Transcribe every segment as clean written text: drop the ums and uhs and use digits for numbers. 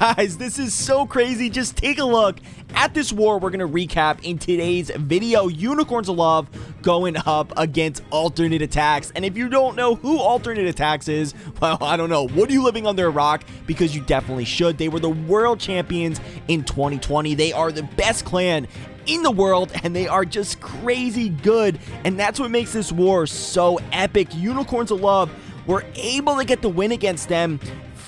Guys, this is so crazy. Just take a look at this war we're going to recap in today's video. Unicorns of Love going up against Alternate Attacks. And if you don't know who Alternate Attacks is, well, I don't know. What are you living under a rock? Because you definitely should. They were the world champions in 2020. They are the best clan in the world, and they are just crazy good. And that's what makes this war so epic. Unicorns of Love were able to get the win against them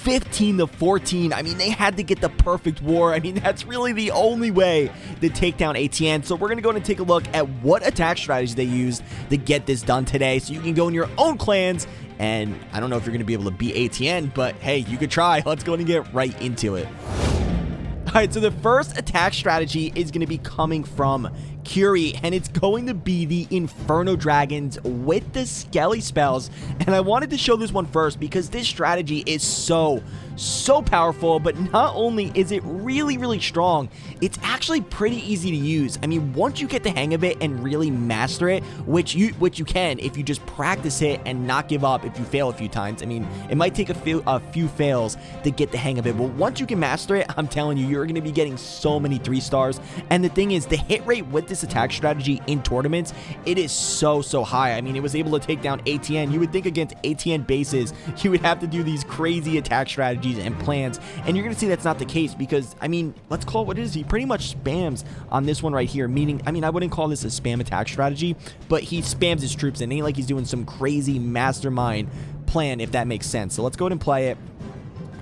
15-14. I mean, they had to get the perfect war. I mean, that's really the only way to take down ATN. So we're going to go and take a look at what attack strategy they used to get this done today. So you can go in your own clans, and I don't know if you're going to be able to beat ATN, but hey, you could try. Let's go and get right into it. All right, so the first attack strategy is going to be coming from Curie, and it's going to be the Inferno Dragons with the Skelly spells. And I wanted to show this one first because this strategy is so powerful, but not only is it really strong, it's actually pretty easy to use. I mean, once you get the hang of it and really master it, which you can if you just practice it and not give up if you fail a few times. I mean, it might take a few fails to get the hang of it, but once you can master it, I'm telling you, you're going to be getting so many 3 stars. And the thing is, the hit rate with this attack strategy in tournaments, it is so high. I mean, it was able to take down ATN. You would think against ATN bases, you would have to do these crazy attack strategies and plans, and you're gonna see that's not the case because, I mean, let's call it what it is. He pretty much spams on this one right here, meaning, I mean, I wouldn't call this a spam attack strategy, but he spams his troops, and it ain't like he's doing some crazy mastermind plan, if that makes sense. So let's go ahead and play it.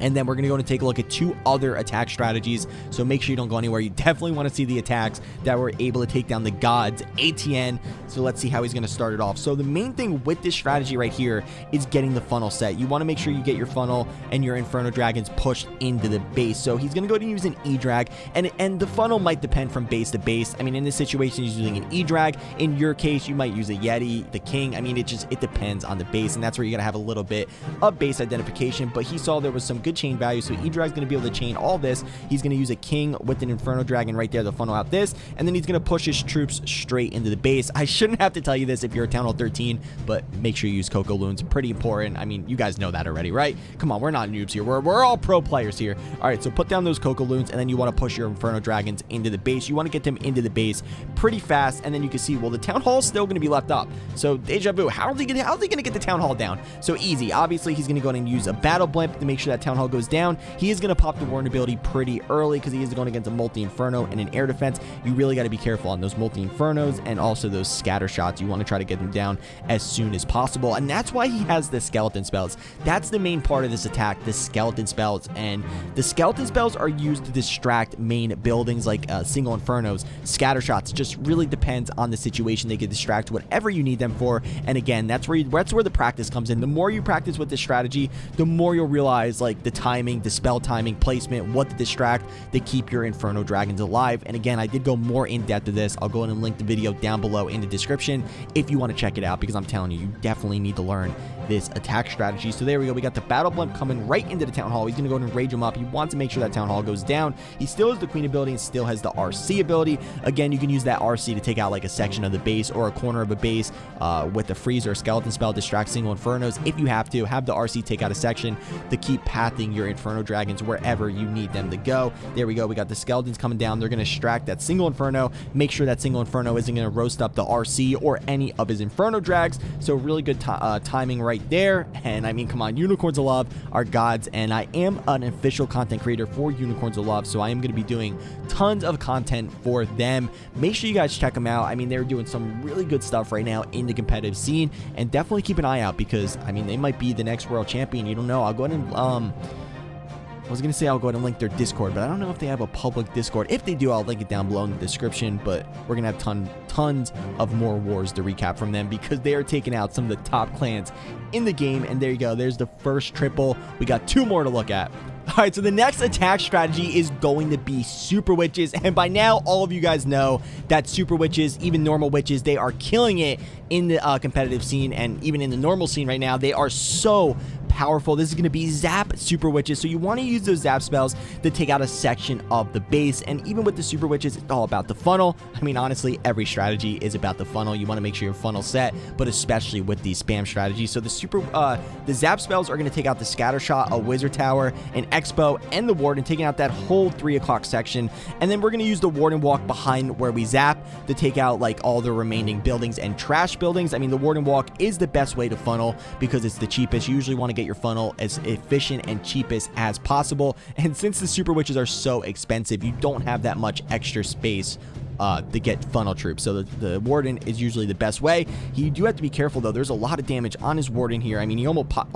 And then we're going to go and take a look at 2 other attack strategies. So make sure you don't go anywhere. You definitely want to see the attacks that were able to take down the gods, ATN. So let's see how he's going to start it off. So the main thing with this strategy right here is getting the funnel set. You want to make sure you get your funnel and your Inferno Dragons pushed into the base. So he's going to go ahead and use an E-Drag. And the funnel might depend from base to base. I mean, in this situation, he's using an E-Drag. In your case, you might use a Yeti, the King. I mean, it depends on the base. And that's where you're going to have a little bit of base identification. But he saw there was some good chain value, so E-Drag's going to be able to chain all this. He's going to use a King with an Inferno Dragon right there to funnel out this, and then he's going to push his troops straight into the base. I shouldn't have to tell you this if you're a Town Hall 13, but make sure you use Coco Loons. Pretty important. I mean, you guys know that already, right? Come on, we're not noobs here. We're all pro players here. All right, so put down those Coco Loons, and then you want to push your Inferno Dragons into the base. You want to get them into the base pretty fast, and then you can see, well, the Town Hall is still going to be left up. So Deja Vu, how are they going to get the Town Hall down? So easy. Obviously, he's going to go ahead and use a Battle Blimp to make sure that Town Hall goes down. He is going to pop the warning ability pretty early because he is going against a multi-inferno and an air defense. You really got to be careful on those multi-infernos and also those scatter shots. You want to try to get them down as soon as possible, and that's why he has the skeleton spells. That's the main part of this attack, the skeleton spells. And the skeleton spells are used to distract main buildings like single infernos, scatter shots. It just really depends on the situation. They can distract whatever you need them for, and again, that's where the practice comes in. The more you practice with this strategy, the more you'll realize like the timing, the spell timing, placement, what to distract to keep your Inferno Dragons alive. And again, I did go more in depth to this. I'll go ahead and link the video down below in the description if you want to check it out, because I'm telling you, you definitely need to learn this attack strategy. So there we go. We got the Battle Blimp coming right into the Town Hall. He's going to go ahead and rage him up. He wants to make sure that Town Hall goes down. He still has the Queen ability and still has the RC ability. Again, you can use that RC to take out like a section of the base or a corner of a base with the freeze or skeleton spell, distract single infernos. If you have to, have the RC take out a section to keep pathing your Inferno Dragons wherever you need them to go. There we go. We got the skeletons coming down. They're going to distract that single inferno, make sure that single inferno isn't going to roast up the RC or any of his Inferno Drags. So really good timing right there. And I mean, come on, Unicorns of Love are gods, and I am an official content creator for Unicorns of Love, so I am going to be doing tons of content for them. Make sure you guys check them out. I mean, they're doing some really good stuff right now in the competitive scene, and definitely keep an eye out because, I mean, they might be the next world champion. You don't know. I'll go ahead and I was going to say I'll go ahead and link their Discord, but I don't know if they have a public Discord. If they do, I'll link it down below in the description, but we're going to have tons of more wars to recap from them because they are taking out some of the top clans in the game. And there you go. There's the first triple. We got 2 more to look at. All right, so the next attack strategy is going to be Super Witches, and by now, all of you guys know that Super Witches, even normal witches, they are killing it in the competitive scene, and even in the normal scene right now, they are so powerful. This is going to be Zap Super Witches, so you want to use those Zap spells to take out a section of the base. And even with the Super Witches, it's all about the funnel. I mean, honestly, every strategy is about the funnel. You want to make sure your funnel set, but especially with these spam strategies. So the Zap spells are going to take out the Scatter Shot, a Wizard Tower, an Expo, and the Warden, taking out that whole 3 o'clock section. And then we're going to use the Warden Walk behind where we zap to take out like all the remaining buildings and trash buildings. I mean, the Warden Walk is the best way to funnel because it's the cheapest. You usually want to get your funnel as efficient and cheapest as possible. And since the Super Witches are so expensive, you don't have that much extra space to get funnel troops. So the Warden is usually the best way. You do have to be careful though. There's a lot of damage on his Warden here. I mean, he almost popped.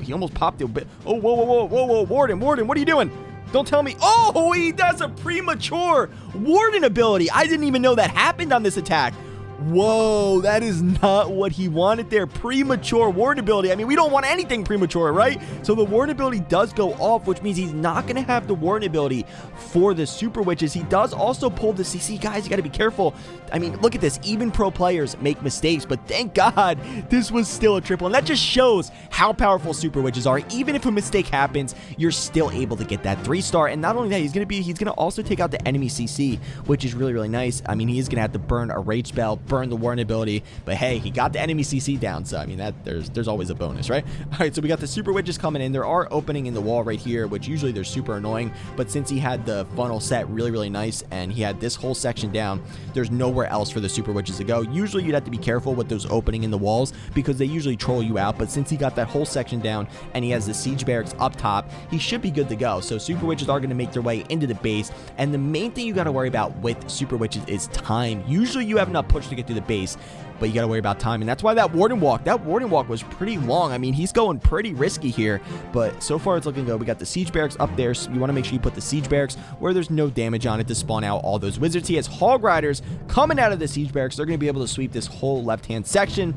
He almost popped it a bit. Oh, whoa, Warden, what are you doing? Don't tell me. Oh, he does a premature Warden ability. I didn't even know that happened on this attack. Whoa, that is not what he wanted there. Premature Warden ability. I mean, we don't want anything premature, right? So the Warden ability does go off, which means he's not going to have the Warden ability for the Super Witches. He does also pull the CC. Guys, you got to be careful. I mean, look at this. Even pro players make mistakes, but thank God this was still a triple. And that just shows how powerful Super Witches are. Even if a mistake happens, you're still able to get that 3-star. And not only that, he's going to also take out the enemy CC, which is really, really nice. I mean, he is going to have to burn a Rage Spell, burn the Warden ability, but hey, he got the enemy CC down, so I mean, that there's always a bonus, right? All right, so we got the Super Witches coming in. There are opening in the wall right here, which usually they're super annoying, but since he had the funnel set really, really nice and he had this whole section down, there's nowhere else for the Super Witches to go. Usually you'd have to be careful with those opening in the walls because they usually troll you out, but since he got that whole section down and he has the Siege Barracks up top, he should be good to go. So Super Witches are going to make their way into the base, and the main thing you got to worry about with Super Witches is time. Usually you have enough push to get through the base, but you got to worry about time, and that's why that Warden Walk was pretty long. I mean, he's going pretty risky here, but so far it's looking good. We got the Siege Barracks up there, so you want to make sure you put the Siege Barracks where there's no damage on it to spawn out all those wizards. He has Hog Riders coming out of the Siege Barracks. They're going to be able to sweep this whole left-hand section.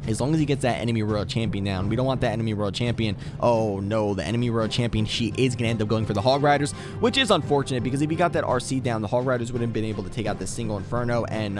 As long as he gets that enemy Royal Champion down. We don't want that enemy Royal Champion. Oh no, the enemy Royal Champion, she is going to end up going for the Hog Riders, which is unfortunate because if he got that RC down, the Hog Riders wouldn't have been able to take out the single Inferno and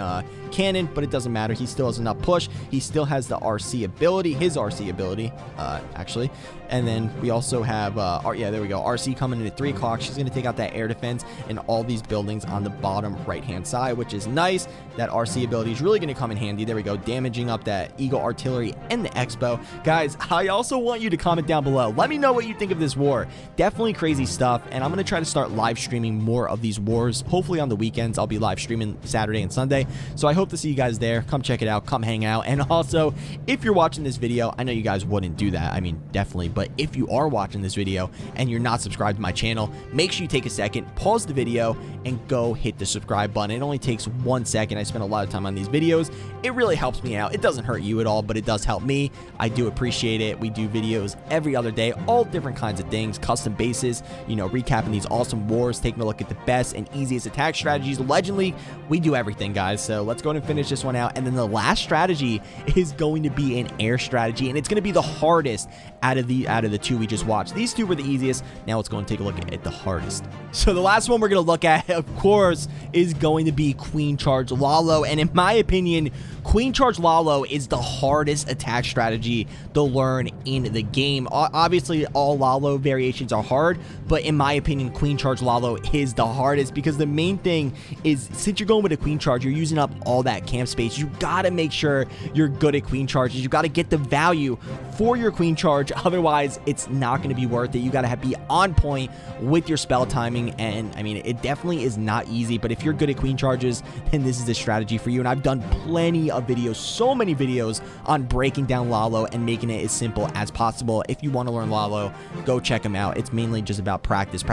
Cannon, but it doesn't matter. He still has enough push. He still has the RC ability, his RC ability, actually. And then we also have, yeah, there we go. RC coming in at 3 o'clock. She's going to take out that air defense and all these buildings on the bottom right-hand side, which is nice. That RC ability is really going to come in handy. There we go. Damaging up that Eagle Artillery and the Expo. Guys, I also want you to comment down below. Let me know what you think of this war. Definitely crazy stuff. And I'm going to try to start live streaming more of these wars. Hopefully on the weekends, I'll be live streaming Saturday and Sunday. So I hope to see you guys there. Come check it out. Come hang out. And also, if you're watching this video, I know you guys wouldn't do that. I mean, definitely. But if you are watching this video and you're not subscribed to my channel, make sure you take a second, pause the video, and go hit the subscribe button. It only takes 1 second. I spend a lot of time on these videos. It really helps me out. It doesn't hurt you at all, but it does help me. I do appreciate it. We do videos every other day, all different kinds of things, custom bases, you know, recapping these awesome wars, taking a look at the best and easiest attack strategies. Legend League, we do everything, guys. So let's go ahead and finish this one out. And then the last strategy is going to be an air strategy, and it's going to be the hardest out of the two we just watched. These two were the easiest. Now let's go and take a look at the hardest. So the last one we're going to look at, of course, is going to be Queen Charge Lalo. And in my opinion, Queen Charge Lalo is the hardest attack strategy to learn in the game. Obviously, all Lalo variations are hard, but in my opinion, Queen Charge Lalo is the hardest because the main thing is, since you're going with a Queen Charge, you're using up all that camp space. You got to make sure you're good at Queen Charges. You got to get the value for your Queen Charge. Otherwise, it's not going to be worth it. You got to be on point with your spell timing. And I mean, it definitely is not easy, but if you're good at Queen Charges, then this is the strategy for you. And I've done plenty of videos, so many videos on breaking down Lalo and making it as simple as possible. If you want to learn Lalo, go check them out. It's mainly just about practice,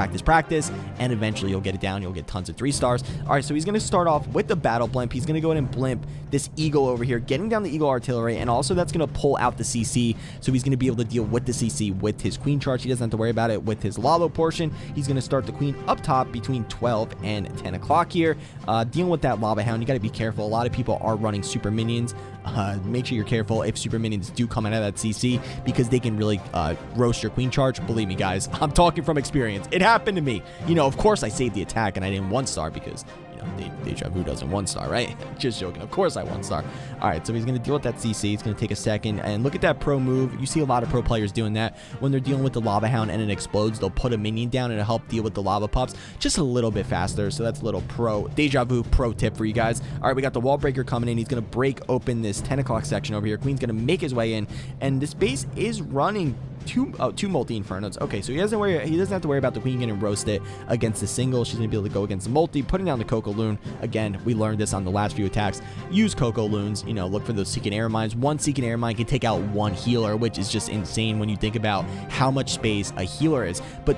and eventually you'll get it down. You'll get tons of 3 stars. All right, so he's going to start off with the battle blimp. He's going to go ahead and blimp this Eagle over here, getting down the Eagle Artillery, and also that's going to pull out the CC, so he's going to be able to deal with the CC with his Queen Charge. He doesn't have to worry about it with his Lalo portion. He's going to start the Queen up top between 12 and 10 o'clock here. Dealing with that Lava Hound, you got to be careful. A lot of people are running super minions. Make sure you're careful if super minions do come out of that CC because they can really roast your Queen Charge. Believe me, guys, I'm talking from experience. It happened to me. You know, of course I saved the attack and I didn't 1-star because, you know, Deja Vu doesn't 1-star, right? Just joking. Of course I 1-star. All right, so he's going to deal with that CC. It's going to take a second. And look at that pro move. You see a lot of pro players doing that. When they're dealing with the Lava Hound and it explodes, they'll put a minion down and it'll help deal with the lava pups just a little bit faster. So that's a little Deja Vu pro tip for you guys. All right, we got the wall breaker coming in. He's going to break open this 10 o'clock section over here. Queen's going to make his way in. And this base is running two multi infernos. Okay, so he doesn't have to worry about the queen getting roasted against the single. She's gonna be able to go against the multi, putting down the Coco Loon. Again, we learned this on the last few attacks. Use Coco Loons, you know, look for those Seeking Air Mines. One Seeking Air Mine can take out one healer, which is just insane when you think about how much space a healer is. But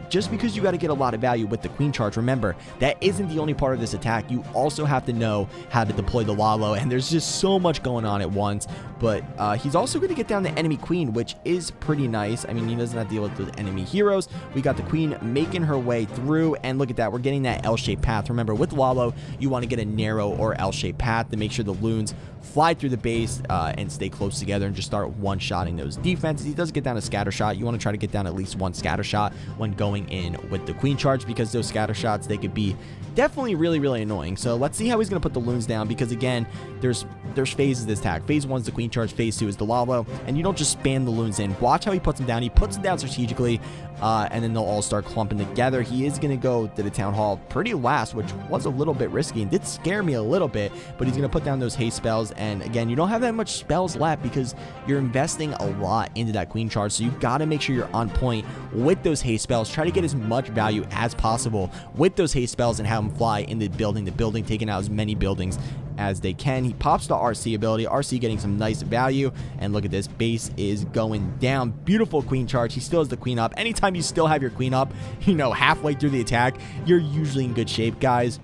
just because you got to get a lot of value with the queen charge, remember, that isn't the only part of this attack. You also have to know how to deploy the Lalo, and there's just so much going on at once. But he's also going to get down the enemy queen, which is pretty nice. I mean, he doesn't have to deal with the enemy heroes. We got the queen making her way through, and look at that. We're getting that L-shaped path. Remember, with Lalo, you want to get a narrow or L-shaped path to make sure the loons fly through the base and stay close together and just start one-shotting those defenses. He does get down a scatter shot. You want to try to get down at least one scatter shot when going in with the queen charge, because those scatter shots, they could be definitely really annoying. So let's see how he's going to put the loons down, because again, there's phases of this attack. Phase 1 is the queen charge, phase 2 is the Lalo, and you don't just spam the loons in. Watch how he puts them down. He puts them down strategically, and then they'll all start clumping together. He is going to go to the town hall pretty last, which was a little bit risky and did scare me a little bit, but he's going to put down those haste spells. And again, you don't have that much spells left because you're investing a lot into that queen charge, so you got to make sure you're on point with those haste spells. Try to get as much value as possible with those haste spells and have them fly in the building, taking out as many buildings as they can. He pops the RC ability. RC getting some nice value, and look at this, base is going down. Beautiful queen charge. He still has the queen up. Anytime you still have your queen up, you know, halfway through the attack, you're usually in good shape, guys.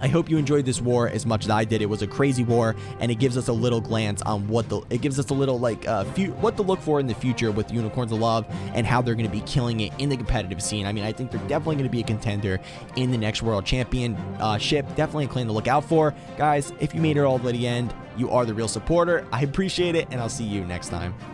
I hope you enjoyed this war as much as I did. It was a crazy war, and it gives us a little glance on what to look for in the future with Unicorns of Love and how they're going to be killing it in the competitive scene. I mean, I think they're definitely going to be a contender in the next World Championship. Definitely a clan to look out for. Guys, if you made it all the way to the end, you are the real supporter. I appreciate it, and I'll see you next time.